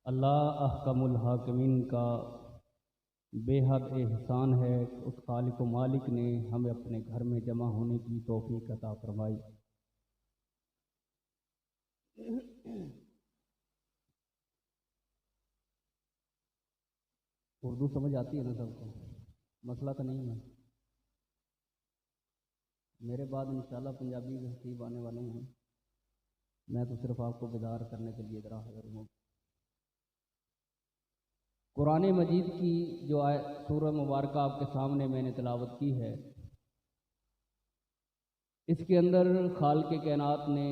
अल्लाह अहकमुल हाकिमीन का बेहद एहसान है कि उस खालिक व मालिक ने हमें अपने घर में जमा होने की तौफीक अता फरमाई। उर्दू समझ आती है ना सबको? मसला तो नहीं है। मेरे बाद इंशाल्लाह पंजाबी के खतीब आने वाले हैं। मैं तो सिर्फ आपको बेदार करने के लिए इधर हाज़िर हूँ। कुरान मजीद की जो सूरह मुबारक आपके सामने मैंने तिलावत की है, इसके अंदर खालिक कायनात ने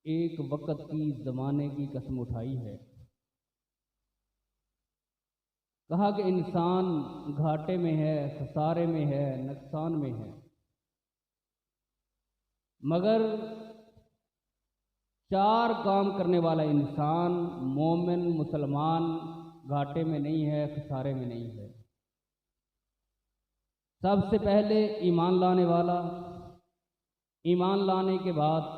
एक वक़्त की ज़माने की कसम उठाई है। कहा कि इंसान घाटे में है, खसारे में है, नुकसान में है, मगर 4 काम करने वाला इंसान मोमिन मुसलमान घाटे में नहीं है, खसारे में नहीं है। सबसे पहले ईमान लाने वाला, ईमान लाने के बाद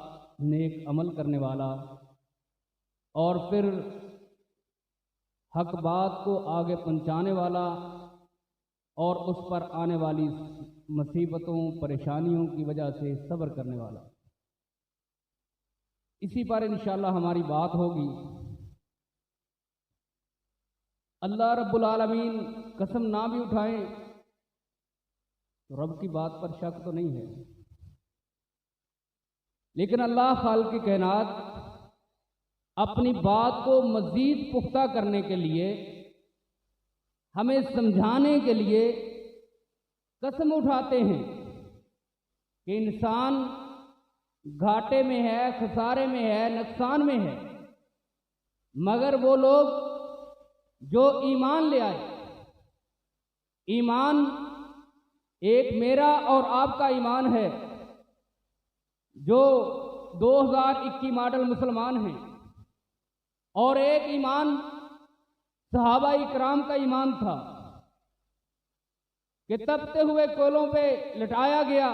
नेक अमल करने वाला, और फिर हक बात को आगे पहुंचाने वाला, और उस पर आने वाली मुसीबतों परेशानियों की वजह से सब्र करने वाला। इसी पर इंशाअल्लाह हमारी बात होगी। अल्लाह रब्बुल आलमीन कसम ना भी उठाएं तो रब की बात पर शक तो नहीं है, लेकिन अल्लाह खालिक कायनात अपनी बात को मज़ीद पुख्ता करने के लिए, हमें समझाने के लिए कसम उठाते हैं कि इंसान घाटे में है, खसारे में है, नुकसान में है, मगर वो लोग जो ईमान ले आए। ईमान एक मेरा और आपका ईमान है जो 2021 मॉडल मुसलमान हैं, और एक ईमान सहाबा इकराम का ईमान था कि तपते हुए कोयलों पे लटाया गया,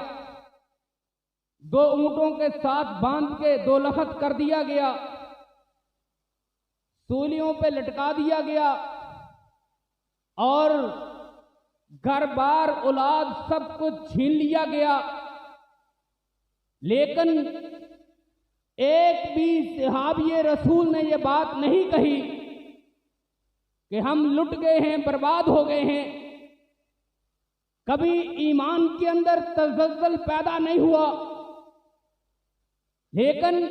2 ऊंटों के साथ बांध के 2 लखत कर दिया गया, सूलियों पे लटका दिया गया, और घर बार औलाद सब कुछ छीन लिया गया, लेकिन एक भी सहाबी रसूल ने यह बात नहीं कही कि हम लुट गए हैं, बर्बाद हो गए हैं। कभी ईमान के अंदर तज़ल्ज़ुल पैदा नहीं हुआ, लेकिन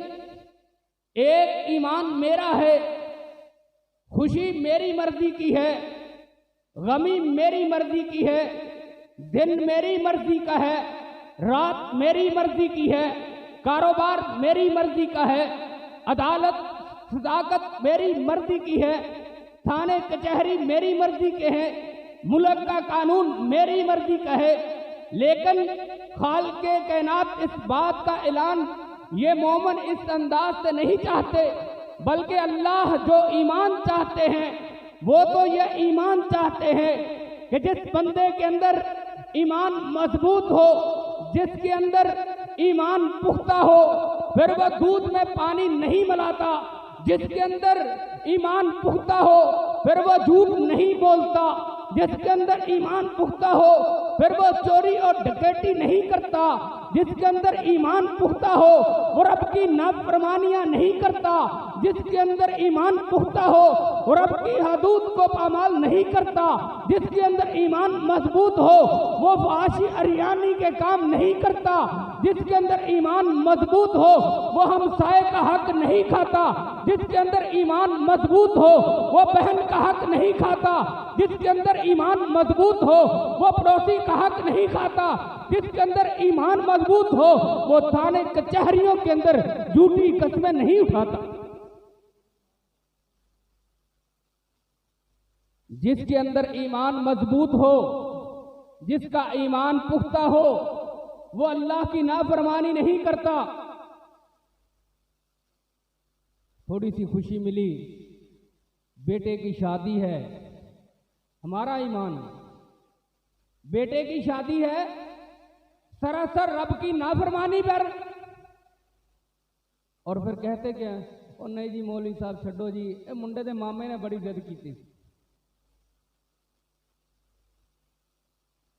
एक ईमान मेरा है, खुशी मेरी मर्जी की है, गमी मेरी मर्जी की है, दिन मेरी मर्जी का है, रात मेरी मर्जी की है, कारोबार मेरी मर्जी का है, अदालत सदाकत मेरी मर्जी की है, थाने कचहरी मेरी मर्जी के हैं, मुल्क का कानून मेरी मर्जी का है। लेकिन खालिक कायनात इस बात का ऐलान ये मोमिन इस अंदाज से नहीं चाहते, बल्कि अल्लाह जो ईमान चाहते हैं वो तो ये ईमान चाहते हैं कि जिस बंदे के अंदर ईमान मजबूत हो, जिसके अंदर ईमान पुख्ता हो, फिर वह दूध में पानी नहीं मिलाता, जिसके अंदर ईमान पुख्ता हो फिर वह झूठ नहीं बोलता, जिसके अंदर ईमान पुख्ता हो फिर वह चोरी और डकैती नहीं करता, जिसके अंदर ईमान पुख्ता हो वो रब की नाफरमानियां नहीं करता, जिसके अंदर ईमान पुख्ता हो वो रब की हदूद को पामाल नहीं करता, जिसके अंदर ईमान मजबूत हो वो फाशी अरियानी के काम नहीं करता, जिसके अंदर ईमान मजबूत हो वो हमसाये का हक नहीं खाता, जिसके अंदर ईमान मजबूत हो वो बहन का हक नहीं खाता, जिसके अंदर ईमान मजबूत हो वो पड़ोसी का हक नहीं खाता, जिसके अंदर ईमान मजबूत हो वो थाने कचहरियों के अंदर झूठी कस्में नहीं उठाता। जिसके अंदर ईमान मजबूत हो, जिसका ईमान पुख्ता हो, वो अल्लाह की नाफरमानी नहीं करता। थोड़ी सी खुशी मिली, बेटे की शादी है, हमारा ईमान, बेटे की शादी है, सरासर रब की नाफरमानी पर, और फिर कहते क्या और नहीं जी मौलवी साहब छड्डो जी, ये मुंडे दे मामे ने बड़ी जिद की थी।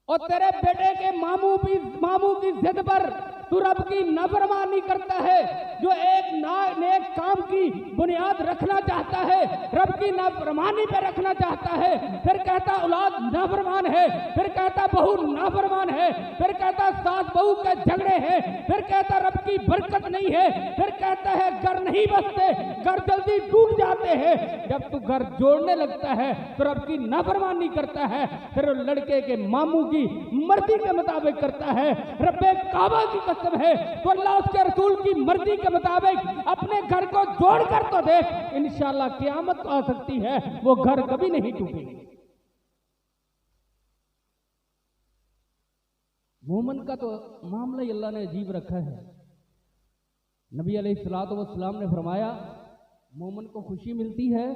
और तेरे बेटे के मामू की जिद पर तू रब की नाफरमानी करता है। जो एक नेक काम की बुनियाद रखना चाहता है, रब की नाफरमानी पे रखना चाहता है, फिर कहता औलाद नाफरमान है, फिर कहता बहू नाफरमान है, फिर कहता सास बहू के झगड़े हैं, फिर कहता रब की बरकत नहीं है, फिर कहता है घर नहीं बसते, घर जल्दी टूट जाते हैं। जब तू घर जोड़ने लगता है तो रब की नाफरमानी करता है, फिर लड़के के मामू की मर्जी के मुताबिक करता है। रब्बे काबा की कसम है तो अल्लाह उसके रसूल की मर्जी के मुताबिक अपने घर को जोड़कर तो देख, इंशाअल्लाह क़यामत तो आ सकती है, वो घर कभी नहीं टूटेगी। मोमन का तो मामला ही अल्लाह ने अजीब रखा है। नबी अलैहिस्सलातु वस्सलाम ने फरमाया मोमन को खुशी मिलती है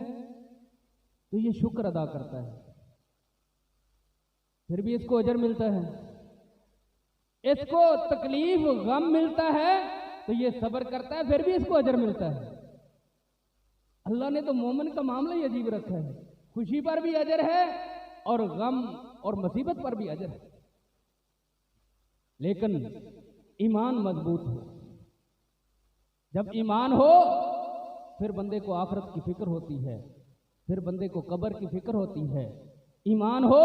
तो ये शुक्र अदा करता है, फिर भी इसको अजर मिलता है। इसको तकलीफ गम मिलता है तो ये सब्र करता है, फिर भी इसको अजर मिलता है। अल्लाह ने तो मोमिन का मामला ही अजीब रखा है, खुशी पर भी अजर है और गम और मुसीबत पर भी अजर है। लेकिन ईमान मजबूत हो, जब ईमान हो फिर बंदे को आखिरत की फिक्र होती है, फिर बंदे को कब्र की फिक्र होती है। ईमान हो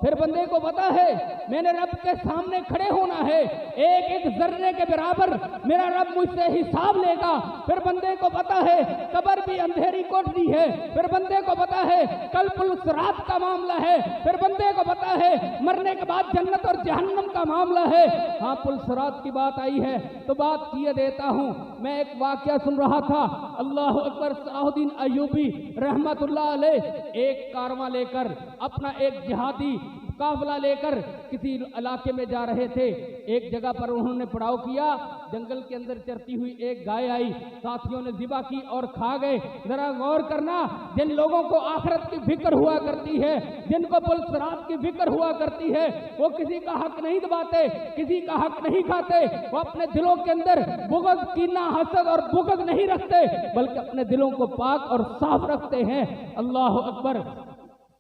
फिर बंदे को पता है मैंने रब के सामने खड़े होना है, एक एक जर्रे के बराबर मेरा रब मुझसे हिसाब लेगा। फिर बंदे को पता है कब्र भी अंधेरी कोठरी है, फिर बंदे को पता है कल पुल सिरात का मामला है, फिर बंदे को पता है मरने के बाद जन्नत और जहन्नम का मामला है। हाँ, पुल सिरात की बात आई है तो बात किए देता हूँ। मैं एक वाकया सुन रहा था, अल्लाह अकबर, सलाहुद्दीन अय्यूबी रहमतुल्लाह अलैह एक कारवां लेकर, अपना एक जिहादी काफिला लेकर किसी इलाके में जा रहे थे। एक जगह पर उन्होंने पड़ाव किया, जंगल के अंदर चरती हुई एक गाय आई, साथियों ने ज़िबा की और खा गए। जरा गौर करना, जिन लोगों को आखिरत की फिक्र हुआ करती है, जिनको पुल सिरात की फिक्र हुआ करती है, वो किसी का हक नहीं दबाते, किसी का हक नहीं खाते, वो अपने दिलों के अंदर बुग़्ज़, कीना, हसद और बुग़्ज़ नहीं रखते, बल्कि अपने दिलों को पाक और साफ रखते हैं। अल्लाह अकबर।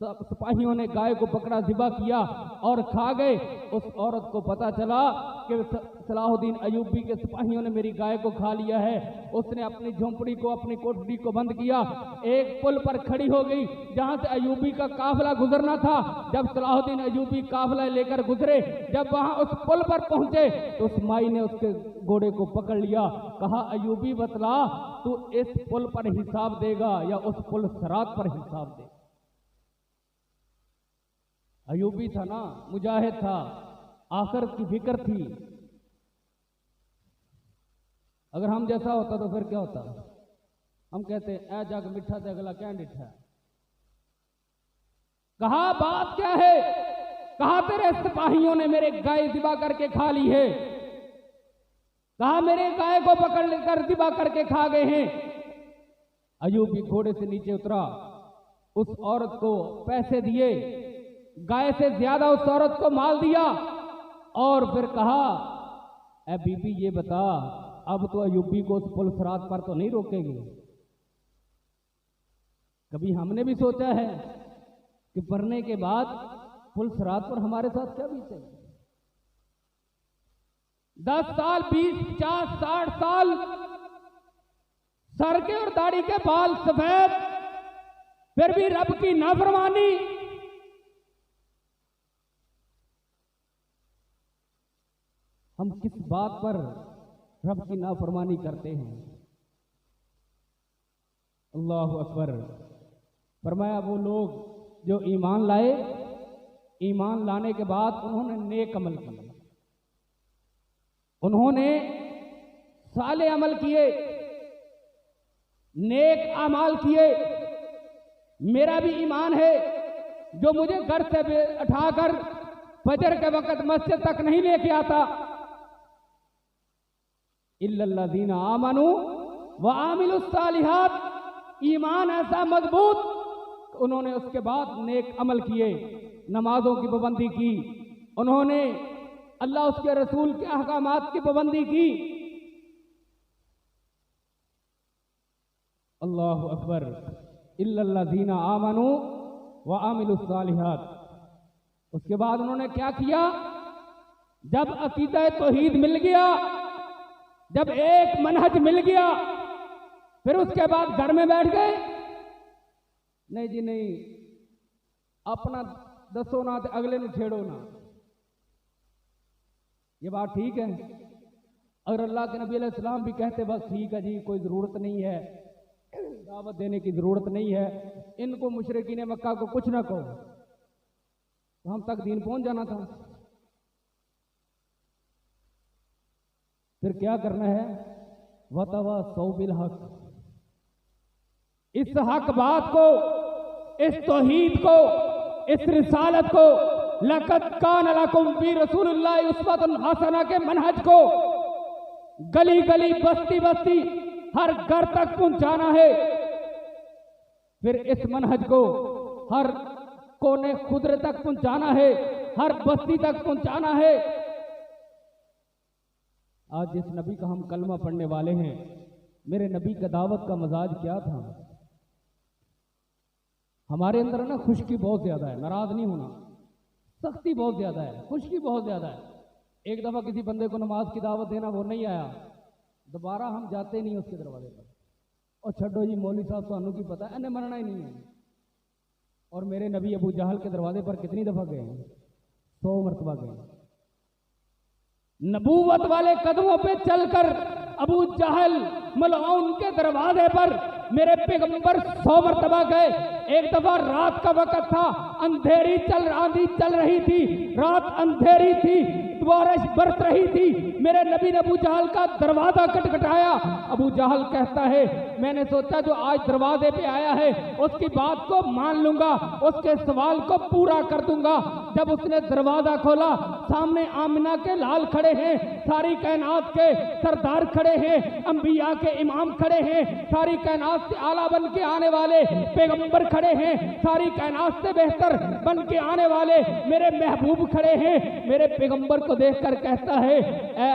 सिपाहियों ने गाय को पकड़ा, ज़िबा किया और खा गए। उस औरत को पता चला कि सलाहुद्दीन अय्यूबी के सिपाहियों ने मेरी गाय को खा लिया है। उसने अपनी झोंपड़ी को, अपनी कोठरी को बंद किया, एक पुल पर खड़ी हो गई जहां से अय्यूबी का काफिला गुजरना था। जब सलाहुद्दीन अय्यूबी काफिला लेकर गुजरे, जब वहां उस पुल पर पहुंचे तो उस माई ने उसके घोड़े को पकड़ लिया, कहा अय्यूबी बतला तू इस पुल पर हिसाब देगा या उस पुल सिरात पर हिसाब देगा। अय्यूबी था ना, मुजाहिद था, आखिरत की फिक्र थी। अगर हम जैसा होता तो फिर क्या होता? हम कहते ऐ जग मिठा से अगला क्या डिठा। कहा बात क्या है? कहा तेरे सिपाहियों ने मेरे गाय ज़िबा करके खा ली है। कहा मेरे गाय को पकड़ लेकर ज़िबा करके खा गए हैं। अय्यूबी घोड़े से नीचे उतरा, उस औरत को पैसे दिए, गाय से ज्यादा उस औरत को माल दिया और फिर कहा ए बीबी ये बता, अब तो अय्यूबी को उस पुल सिरात पर तो नहीं रोकेगी। कभी हमने भी सोचा है कि मरने के बाद पुल सिरात पर हमारे साथ क्या बीतेगा? 10 साल, 20, 50, 60 साल सर के और दाढ़ी के बाल सफेद, फिर भी रब की नाफरमानी। हम किस बात पर रब की नाफरमानी करते हैं? अल्लाह अकबर। फरमाया वो लोग जो ईमान लाए, ईमान लाने के बाद उन्होंने नेक अमल किए, उन्होंने साले अमल किए, नेक अमाल किए। मेरा भी ईमान है, जो मुझे घर से उठाकर फजर के वक्त मस्जिद तक नहीं लेके आता। इल्लल्लज़ीना आमनू व आमिलुस सालिहात, ईमान ऐसा मजबूत, उन्होंने उसके बाद नेक अमल किए, नमाजों की पाबंदी की, उन्होंने अल्लाह उसके रसूल के अहकामात की पाबंदी की। अल्लाहु अकबर। इल्लल्लज़ीना आमनू व आमिलुस्सालिहात। उसके बाद उन्होंने क्या किया? जब अकीदा तौहीद मिल गया, जब एक मनहज मिल गया, फिर उसके बाद घर में बैठ गए, नहीं जी नहीं, अपना दसो ना तो अगले ने छेड़ो ना। ये बात ठीक है? अगर अल्लाह के नबी अलैहिस्सलाम भी कहते बस ठीक है जी, कोई ज़रूरत नहीं है, दावत देने की ज़रूरत नहीं है, इनको मुशरिकीन मक्का को कुछ ना कहो, तो हम तक दीन पहुंच जाना था। फिर क्या करना है? वतवासौ बिल हक। इस हक बात को, इस तौहीद को, इस रिसालत को, लक़द कान लकुम फी रसूलिल्लाहि उस्वतुन हसना के मनहज को गली गली, बस्ती बस्ती, हर घर तक पहुंचाना है। फिर इस मनहज को हर कोने खुदरे तक पहुंचाना है, हर बस्ती तक पहुंचाना है। आज जिस नबी का हम कलमा पढ़ने वाले हैं, मेरे नबी का दावत का मजाज क्या था? हमारे अंदर ना खुशकी बहुत ज्यादा है, नाराज नहीं होना, सख्ती बहुत ज्यादा है, खुशकी बहुत ज्यादा है। एक दफा किसी बंदे को नमाज की दावत देना, वो नहीं आया, दोबारा हम जाते नहीं उसके दरवाजे पर, और छड्डो जी मौलवी साहब तो की पता है, इन्हें मरना ही नहीं है। और मेरे नबी अबू जहल के दरवाजे पर कितनी दफा गए? 100 मरतबा गए। नबूवत वाले कदमों पे चलकर अबू जहल मलऊन के दरवाजे पर मेरे पैगंबर 100 मरतबा गए। एक दफा रात का वक्त था, अंधेरी आंधी चल रही थी, रात अंधेरी थी, बारिश बरस रही थी। मेरे नबी ने अबू जहल का दरवाजा खटखटाया। अबू जहल कहता है, मैंने सोचा जो आज दरवाजे पे आया है उसकी बात को मान लूंगा, उसके सवाल को पूरा कर दूंगा। जब उसने दरवाजा खोला, सामने आमिना के लाल खड़े हैं, सारी कायनात के सरदार खड़े हैं, अंबिया के इमाम खड़े हैं, सारी कायनात से आला बन के आने वाले पैगंबर खड़े हैं, सारी कायनात से बेहतर बन के आने वाले मेरे महबूब खड़े हैं। मेरे पैगंबर को देखकर कहता है, ए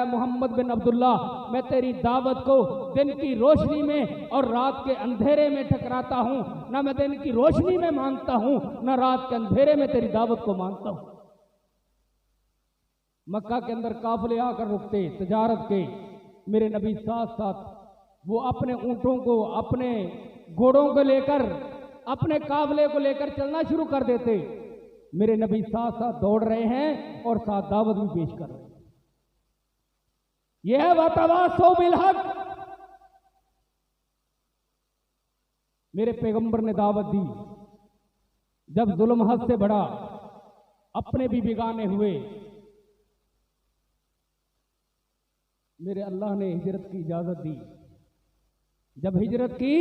मोहम्मद बिन अब्दुल्ला, मैं तेरी दावत को दिन की रोशनी में और रात के अंधेरे में टकराता हूं। ना मैं दिन की रोशनी में मानता हूं, ना रात के अंधेरे में तेरी दावत को मानता हूं। मक्का के अंदर काफिले आकर रुकते तिजारत के, मेरे नबी साथ साथ वो अपने ऊंटों को, अपने घोड़ों को लेकर, अपने काफिले को लेकर चलना शुरू कर देते। मेरे नबी साथ साथ दौड़ रहे हैं और साथ दावत भी पेश कर रहे हैं। यह है वतवासौ बिल हक। मेरे पैगंबर ने दावत दी। जब जुल्म हद से बढ़ा, अपने भी बिगाने हुए, मेरे अल्लाह ने हिजरत की इजाजत दी। जब हिजरत की,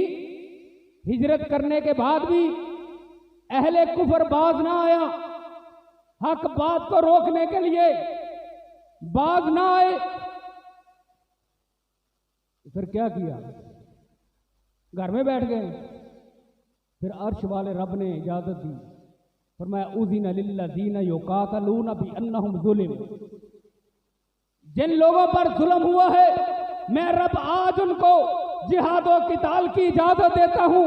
हिजरत करने के बाद भी अहले कुफर बाज ना आया, हक बात को रोकने के लिए बाज ना आए। फिर क्या किया? घर में बैठ गए। फिर अर्श वाले रब ने इजाजत दी, फरमाया उज़िना लिल्लज़ीना युक़ातलूना बिअन्नहुम ज़ुलिम। जिन लोगों पर जुल्म हुआ है, मैं रब आज उनको जिहाद और किताल की इजाजत देता हूं।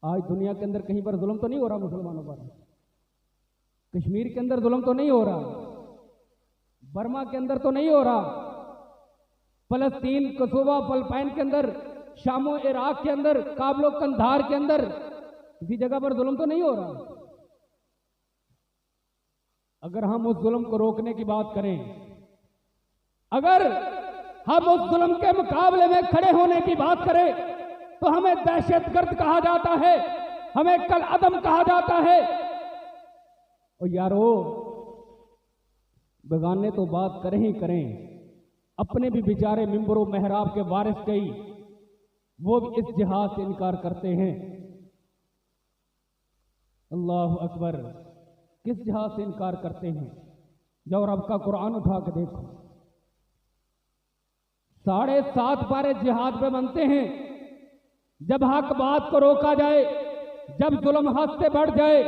आज दुनिया के अंदर कहीं पर जुल्म तो नहीं हो रहा मुसलमानों पर? कश्मीर के अंदर जुल्म तो नहीं हो रहा, बर्मा के अंदर तो नहीं हो रहा, फलस्तीन, कसूबा, फिलिपाइन के अंदर, शामो इराक के अंदर, काबुल कंधार के अंदर किसी जगह पर जुल्म तो नहीं हो रहा। अगर हम उस जुल्म को रोकने की बात करें, अगर हम उस जुल्म के मुकाबले में खड़े होने की बात करें, तो हमें दहशतगर्द कहा जाता है, हमें कल अदम कहा जाता है। और यारो, बेगाने तो बात करें ही करें, अपने भी बेचारे मिंबरों मेहराब के वारिस कई, वो भी इस जिहाद से इनकार करते हैं। अल्लाह अकबर। किस जिहाद से इनकार करते हैं? जाओ रब का कुरान उठा के देखो, 7.5 पारे जिहाद पे बनते हैं। जब हक बात को रोका जाए, जब जुल्म हद से बढ़ जाए,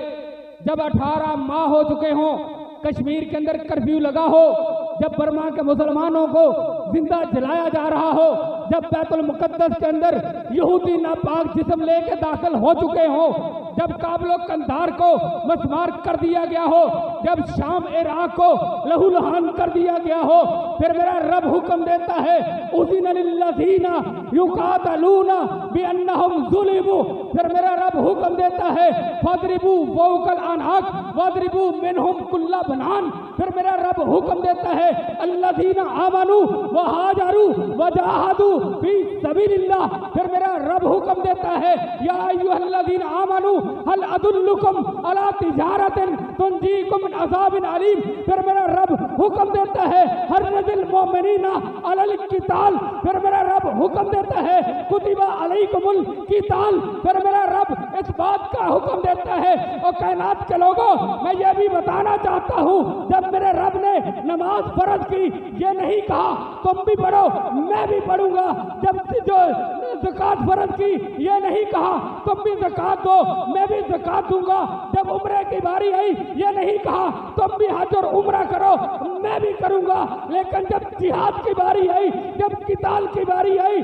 जब 18 माह हो चुके हों, कश्मीर के अंदर कर्फ्यू लगा हो, जब बर्मा के मुसलमानों को जिंदा जलाया जा रहा हो, जब बैतुल मुकद्दस के अंदर यहूदी नापाक जिस्म लेके दाखिल हो चुके हो, जब काबुल कंधार को मसमार कर दिया गया हो, जब शाम इराक को लहूलुहान कर दिया गया हो, फिर मेरा रब हुक्म देता है उज़िना लिल्लज़ीना युक़ातलूना बिअन्नहुम ज़ुलिमू। फिर मेरा रब हुक्म देता है फदरिबू फ़ौक़ल अनाक़ वदरिबू मिनहुम कुल्ला बनान। फिर मेरा रब हुक्म देता है अल्लज़ीना आमनू व हाजरू व जाहदू फी सबीलिल्लाह। फिर मेरा रब हुक्म देता है या अय्युहल्लज़ीना आमनू हल अदुल्लुकुम अला तिजारतिन तुंजीकुम मिन अज़ाबिन अलीम। फिर मेरा रब हुक्म देता है हर्रजिल मोमिनीना अलल क़िताल। फिर मेरा रब हुक्म देता है कुतिबा अलैकुमुल क़िताल। फिर मेरा रब इस बात का हुक्म देता है और कायनात के लोगों मैं ये भी बताना चाहता हूँ, जब मेरे रब ने नमाज फर्ज की ये नहीं कहा तुम भी पढ़ो मैं भी पढ़ूंगा, जब जो ज़कात फर्ज की ये नहीं कहा तुम भी ज़कात दो मैं भी ज़कात दूंगा, जब उम्रे की बारी आई ये नहीं कहा तुम भी हज और उम्रा करो मैं भी करूंगा, लेकिन जब जिहाद की बारी आई, जब किताल की बारी आई,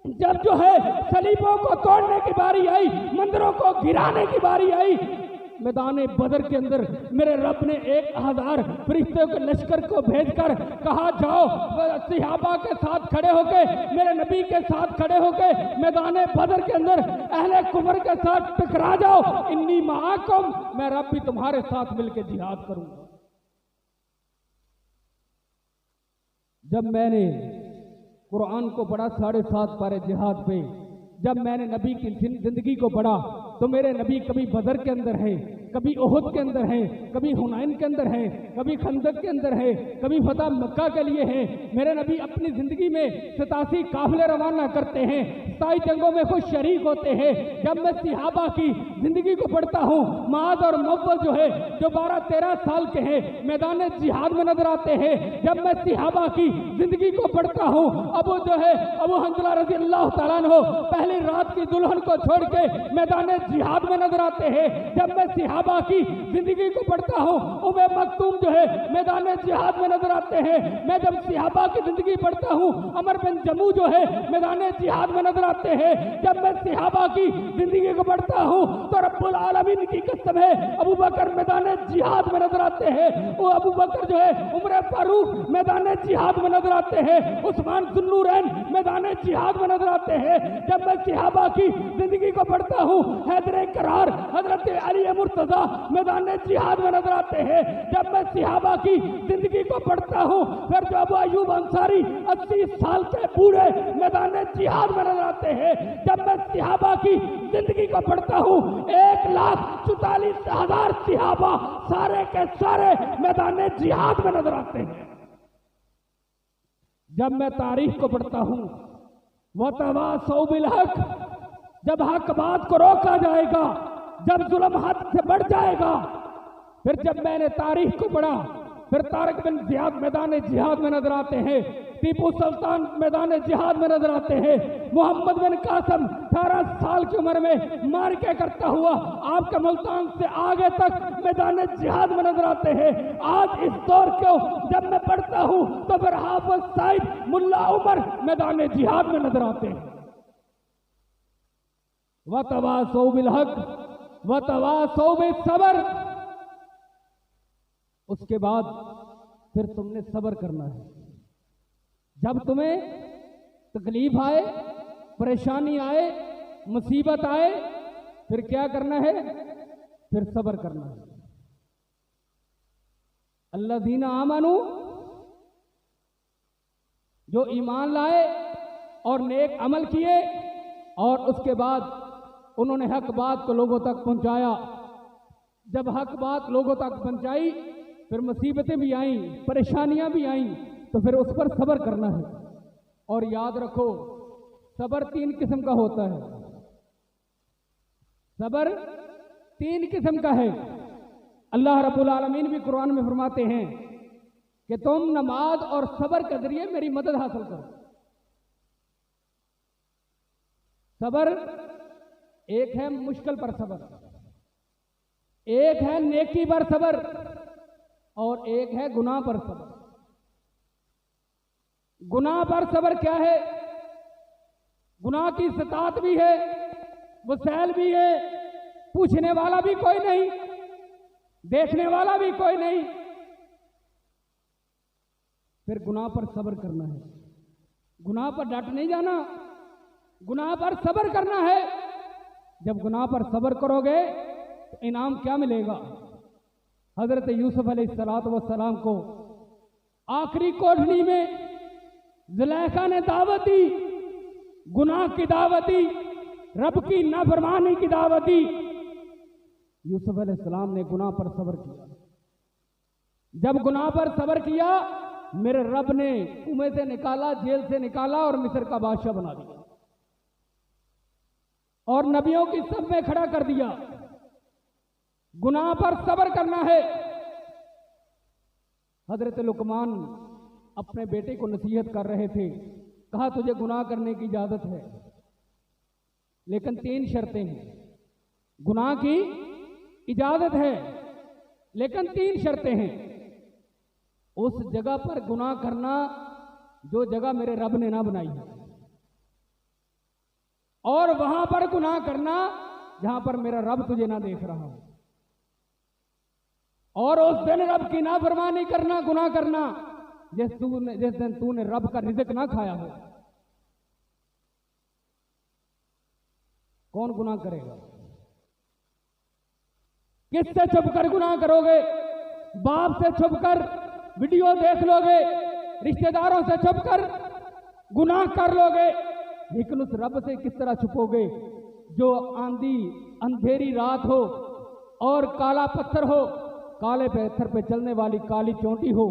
जब जो है सलीबों को तोड़ने की बारी आई, मंदिरों को गिराने की बारी आई, मैदान बदर के अंदर मेरे रब ने 1000 फरिश्तों के लश्कर को भेजकर कहा जाओ सहाबा के साथ खड़े होके, मेरे नबी के साथ खड़े होके मैदान बदर के अंदर अहले कुफर के साथ टकरा जाओ, इन्नी माअकुम, मैं रब भी तुम्हारे साथ मिलकर जिहाद करूंगा। जब मैंने कुरान को पढ़ा 7.5 पारे जिहाद पे, जब मैंने नबी की जिंदगी को पढ़ा तो मेरे नबी कभी बदर के अंदर हैं, कभी ओहद के अंदर हैं, कभी हुनैन के अंदर हैं, कभी खंदक के अंदर हैं, कभी फतह मक्का के लिए हैं। मेरे नबी अपनी जिंदगी में 87 काफिले रवाना करते हैं, 27 जंगों में खुद शरीक होते हैं। जब मैं सहाबा की जिंदगी को पढ़ता हूँ, माद और मुअव्वल जो है जो 12-13 साल के हैं मैदान जिहाद में नजर आते हैं। जब मैं सहाबा की जिंदगी को पढ़ता हूँ, अबू जो है अबू हंज़ला रज़ी अल्लाह तआला अन्हु पहली रात की दुल्हन को छोड़ के मैदान जिहाद में नजर आते हैं। जब मैं सहाबा की जिंदगी को पढ़ता हूँ, उमे मखतूम जो है मैदान जिहाद में नजर आते हैं। मैं जब सहाबा की जिंदगी पढ़ता हूँ, अमर बिन जमू जो है मैदान जिहाद में नजर आते हैं। जब मैं सहाबा की जिंदगी को पढ़ता हूँ तो रब्बुल आलमीन की कसम है अबू बकर मैदान जिहाद में नजर आते हैं। वो अबू बकर जो है उमर फारूक मैदान जिहाद में नजर आते हैं, उस्मान ज़ुन्नूरैन मैदान जिहाद में नजर आते हैं। जब मैं सहाबा की जिंदगी को पढ़ता हूँ, हैदर करार हजरत अली मुर्तजा मैदान जिहाद में नजर आते हैं। जब मैं सहाबा की जिंदगी को पढ़ता हूँ, फिर जो अबू अय्यूब अंसारी 80 साल के बूढ़े मैदान जिहाद में नजर आते हैं। जब मैं सहाबा की जिंदगी को पढ़ता हूँ, 1,44,000 सहाबा सारे के सारे मैदान जिहाद में नजर आते हैं। जब मैं तारीख को पढ़ता हूँ, वतवासौ बिल हक, जब हक बात को रोका जाएगा, जब जुल्म हद से बढ़ जाएगा। फिर जब मैंने तारीख को पढ़ा, फिर तारिक बिन ज़ियाद मैदान जिहाद में नजर आते हैं, टीपू सुल्तान मैदान जिहाद में नजर आते हैं, मोहम्मद बिन कासिम 18 साल की उम्र में मार के करता हुआ आपके मुल्तान से आगे तक मैदान जिहाद में नजर आते हैं। आज इस दौर को जब मैं पढ़ता हूँ तो फिर हाफिज सईद मुल्ला उमर मैदान जिहाद में नजर आते हैं। वतवासौ बिल हक वतवासौ बिस सब्र। उसके बाद फिर तुमने सब्र करना है। जब तुम्हें तकलीफ आए, परेशानी आए, मुसीबत आए, फिर क्या करना है? फिर सब्र करना है। अल्लज़ीना आमनू, जो ईमान लाए और नेक अमल किए और उसके बाद उन्होंने हक बात को लोगों तक पहुंचाया। जब हक बात लोगों तक पहुंचाई, फिर मुसीबतें भी आईं, परेशानियां भी आईं, तो फिर उस पर सब्र करना है। और याद रखो, सब्र 3 किस्म का होता है। सब्र 3 किस्म का है। अल्लाह रब्बुल आलमीन भी कुरान में फरमाते हैं कि तुम नमाज और सब्र के जरिए मेरी मदद हासिल करो। सब्र एक है मुश्किल पर सब्र, एक है नेकी पर सब्र और एक है गुनाह पर सब्र। गुनाह पर सब्र क्या है? गुनाह की सतात भी है, वसैल भी है, पूछने वाला भी कोई नहीं, देखने वाला भी कोई नहीं, फिर गुनाह पर सब्र करना है। गुनाह पर डट नहीं जाना, गुनाह पर सब्र करना है। जब गुनाह पर सब्र करोगे तो इनाम क्या मिलेगा? हजरत यूसुफ अलैहिस्सलाम को आखिरी कोठरी में जुलेखा ने दावत दी, गुनाह की दावत दी, रब की नाफरमानी की दावत दी। यूसुफ अलैहिस्सलाम ने गुनाह पर सब्र किया। जब गुनाह पर सब्र किया, मेरे रब ने कुएं से निकाला, जेल से निकाला और मिस्र का बादशाह बना दिया और नबियों की सब में खड़ा कर दिया। गुनाह पर सब्र करना है। हजरत लुकमान अपने बेटे को नसीहत कर रहे थे, कहा तुझे गुनाह करने की इजाजत है, लेकिन 3 शर्तें हैं। गुनाह की इजाजत है, लेकिन 3 शर्तें हैं। उस जगह पर गुनाह करना जो जगह मेरे रब ने ना बनाई है, और वहां पर गुनाह करना जहां पर मेरा रब तुझे ना देख रहा हो, और उस दिन रब की नाफरमानी करना, गुनाह करना जिस दिन तूने रब का रिज़्क ना खाया हो। कौन गुनाह करेगा? किससे छुपकर गुनाह करोगे? बाप से छुपकर वीडियो देख लोगे, रिश्तेदारों से छुपकर गुनाह कर लोगे, लेकिन उस रब से किस तरह छुपोगे जो आंधी अंधेरी रात हो और काला पत्थर हो, काले पत्थर पे चलने वाली काली चोटी हो,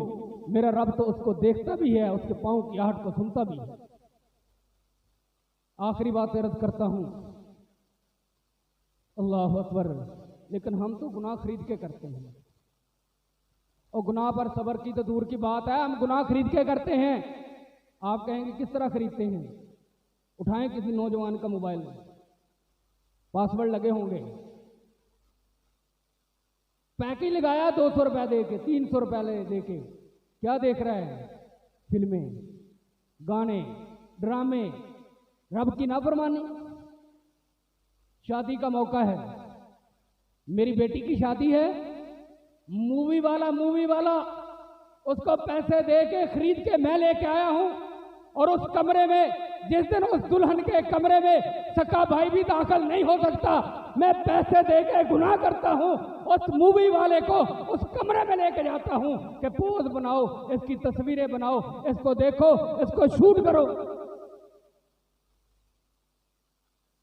मेरा रब तो उसको देखता भी है, उसके पांव की आहट को सुनता भी है। आखिरी बात अर्ज करता हूं, अल्लाह अकबर। लेकिन हम तो गुनाह खरीद के करते हैं, और गुनाह पर सब्र की तो दूर की बात है, हम गुनाह खरीद के करते हैं। आप कहेंगे किस तरह खरीदते हैं? उठाएं किसी नौजवान का मोबाइल, पासवर्ड लगे होंगे, पैकेज लगाया 200 रुपया दे के, 300 रुपया दे के, क्या देख रहा है? फिल्में, गाने, ड्रामे, रब की नाफरमानी। शादी का मौका है, मेरी बेटी की शादी है, मूवी वाला उसको पैसे दे के खरीद के मैं लेके आया हूं, और उस कमरे में जिस दिन उस दुल्हन के कमरे में सका भाई भी दाखिल नहीं हो सकता, मैं पैसे दे के गुनाह करता हूं, उस मूवी वाले को उस कमरे में लेके जाता हूं कि पोज बनाओ, इसकी तस्वीरें बनाओ, इसको देखो, इसको शूट करो।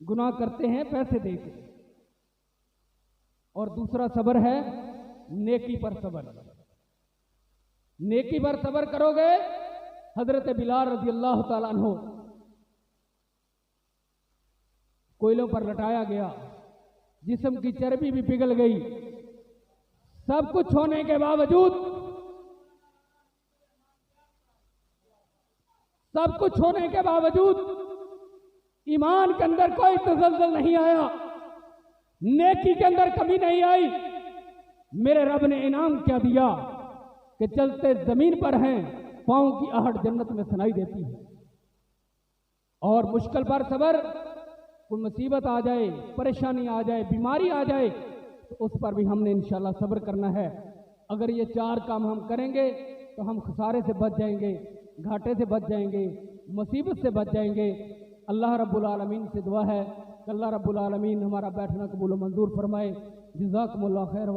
गुनाह करते हैं पैसे दे के। और दूसरा सब्र है नेकी पर सब्र। नेकी पर सब्र करोगे, हजरत बिलाल रज़ी अल्लाह ताला अन्हु कोयलों पर लटाया गया, जिस्म की चर्बी भी पिघल गई, सब कुछ होने के बावजूद, सब कुछ होने के बावजूद ईमान के अंदर कोई तज़ल्ज़ुल नहीं आया, नेकी के अंदर कमी नहीं आई। मेरे रब ने इनाम क्या दिया कि चलते जमीन पर हैं, पांव की आहट जन्नत में सुनाई देती है। और मुश्किल पर सब्र, कोई मुसीबत आ जाए, परेशानी आ जाए, बीमारी आ जाए, तो उस पर भी हमने इंशाल्लाह सब्र करना है। अगर ये 4 काम हम करेंगे तो हम खसारे से बच जाएंगे, घाटे से बच जाएंगे, मुसीबत से बच जाएंगे। अल्लाह रब्बुल आलमीन से दुआ है कि अल्लाह रब्बुल आलमीन हमारा बैठना कबूल मंजूर फरमाए। जज़ाकुमुल्लाह खैर।